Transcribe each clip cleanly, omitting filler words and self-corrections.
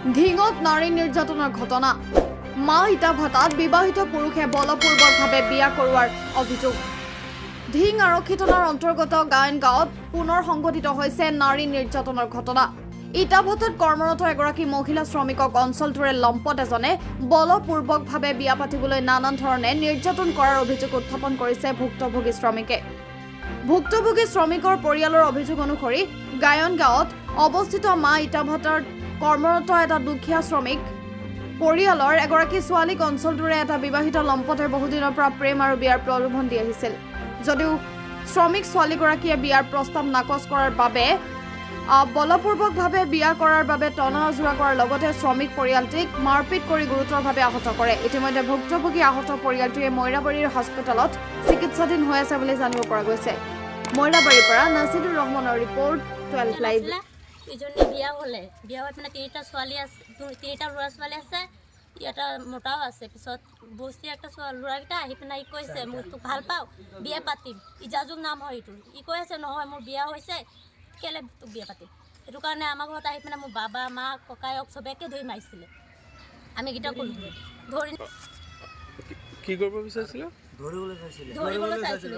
ধিঙত নাৰী নিৰ্যাতনৰ ঘটনা মা ইটা ভাতাত বিবাহিত পুৰুষে বলপূৰ্বকভাৱে বিয়া কৰোৱাৰ অভিযোগ ধিং আৰক্ষী থানাৰ অন্তৰ্গত গায়ন গাঁৱত পুনৰ সংঘটিত হৈছে নাৰী নিৰ্যাতনৰ ঘটনা ইটা ভাতাত কৰ্মৰত এগৰাকী মহিলা শ্ৰমিকক অঞ্চলটোৰে লম্পট এজনে বলপূৰ্বকভাৱে বিয়া পাতিবলৈ নানান ধৰণে নিৰ্যাতন কৰাৰ অভিযোগ উত্থাপন কৰিছে ভুক্তভোগী শ্ৰমিকে ভুক্তভোগী শ্ৰমিকৰ পৰিয়ালৰ অভিযোগ অনুসৰি গায়ন গাঁৱত অৱস্থিত মা ইটা ভাতাৰ কৰ্মৰত এটা দুখীয়া শ্ৰমিক পৰিয়ালৰ এগৰাকী ছোৱালীক অঞ্চলটোৰে এটা বিবাহিত লম্পটে বহুদিনৰ পৰা প্ৰেম আৰু বিয়াৰ প্ৰলোভন দি আহিছিল যদিও শ্ৰমিক ছোৱালীগৰাকীয়ে বিয়াৰ প্ৰস্তাৱ নাকচ কৰাৰ বাবে বলপূৰ্বকভাৱে বিয়া কৰাৰ বাবে টনাজোৰা কৰাৰ লগতে শ্ৰমিক পৰিয়ালটিক মাৰপিট কৰি গুৰুতৰভাৱে আহত কৰে ইতিমধ্যে ভুক্তভোগী আহত পৰিয়ালটোৱে মৈৰাবাৰীৰ হস্পিটেলত চিকিৎসাধীন হৈ আছে বুলি জানিব পৰা গৈছে মৈৰাবাৰীৰ পৰা নাছিদুৰ ৰহমানৰ ৰিপৰ্ট 12 লাইভ ইজনী বিয়া হলে বিয়া হৈ মানে তিনিটা ছোৱালী আছে তিনিটা ল'ৰা ছোৱালী আছে এটা মোটাও আছে পিছত বস্তি একটা ল'ৰাকেইটা আহি পিনে ই কৈছে মই তোক ভাল পাওঁ বিয়া পাতিম ইজাজুক নাম হয় এইটো ই কৈ আছে নহয় মোৰ বিয়া হৈছে কেলে তোক বিয়া পাতিম সেইটো কাৰণে আমাৰ ঘৰত আহি পিনে মোৰ বাবা মা ককায়ক চবেকে ধৰি মাৰিছিলে আমি গীটা ক'লো ধৰি কি কৰিব বিচাৰিছিলে ধৰিবলৈ চাইছিলে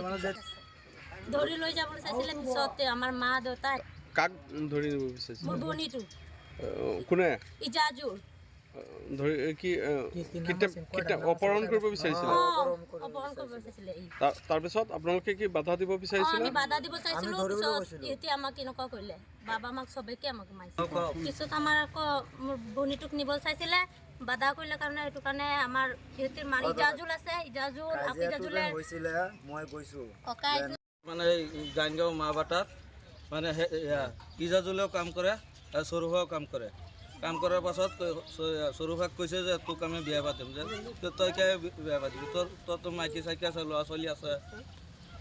ধৰি লৈ যাবলৈ চাইছিলে পিছত আমাৰ মা দেউতা কাক ধৰি নিব বিচাৰিছিলে মোৰ ভনীটো কোনে ইজাজুৰ ধৰি কি অপহৰণ কৰিব বিচাৰিছিলে অপহৰণ কৰিব বিচাৰিছিলে তাৰপিছত আপোনালোকে কি বাধা দিব বিচাৰিছিলে আমি বাধা দিব চাইছিলোঁ পিছত ইহঁতে আমাক এনেকুৱা কৰিলে বাবা মাক চবেকে আমাক মাৰিছিলে পিছত আমাৰ আকৌ মোৰ ভনীটোক নিব চাইছিলে বাধা কৰিলে কাৰণে সেইটো কাৰণে আমাৰ ইহঁতৰ মানে ইজাজুল আছে ইজাজুল আকৌ ইজাজুলে মই গৈছোঁ ককাই মানে গানগাঁও মাহবাটাত মানে ইজাজুলেও কাম কৰে আৰু সৰুভাও কাম কৰে কাম কৰাৰ পাছত সৰুভাক কৈছে যে তোক আমি বিয়া পাতিম যে তই কিয় বিয়া পাতিবি তোৰ মাইকী চাইকী আছে ল'ৰা ছোৱালী আছে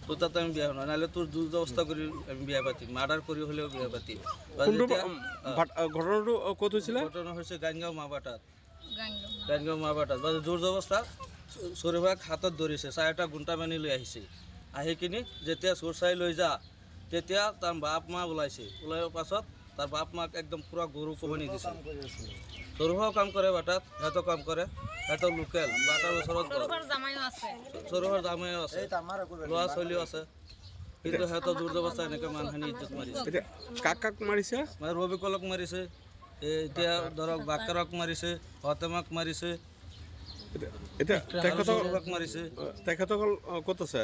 তোৰ তাত আমি বিয়া নহয় নহ'লে তোৰ জোৰ জবস্থা কৰি আমি বিয়া পাতিম মাৰ্ডাৰ কৰি হ'লেও বিয়া পাতিম ঘটনাটো ক'ত হৈছিলে ঘটনা হৈছে গানগাঁও মাহবাটাত গানগাঁও মাহবাটাত জোৰ জবস্থা সৰুভাক হাতত ধৰিছে 4টা গুণ্টা বান্ধি লৈ আহিছে আহি কিনি যেতিয়া চোৰ চাই লৈ যা তেতিয়া তাৰ বাপ মা ওলাইছে ওলোৱাৰ পাছত তাৰ বাপ মাক একদম পুৰা গৰু কোবনি দিছে সৰুভাও কাম কৰে বাটাত সিহঁতো কাম কৰে সিহঁতো লোকেল বাটাৰ ওচৰত সৰুভাৰ জামাইও আছে ল'ৰা ছোৱালীও আছে কিন্তু সিহঁতৰ জোৰ জবস্থা এনেকৈ মানুহখিনি ইজ্জত মাৰিছে কাক মাৰিছে মানে ৰবিকলক মাৰিছে এতিয়া ধৰক বাকাৰক মাৰিছে হতেমাক মাৰিছে এতিয়া মাৰিছে তেখেতসকল ক'ত আছে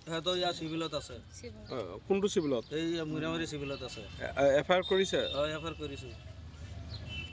সিহঁতৰ ইয়াৰ চিভিলত আছে কোনটো চিভিলত এই মৈৰাবাৰী চিভিলত আছে এফআইআৰ কৰিছে এফআইআৰ কৰিছোঁ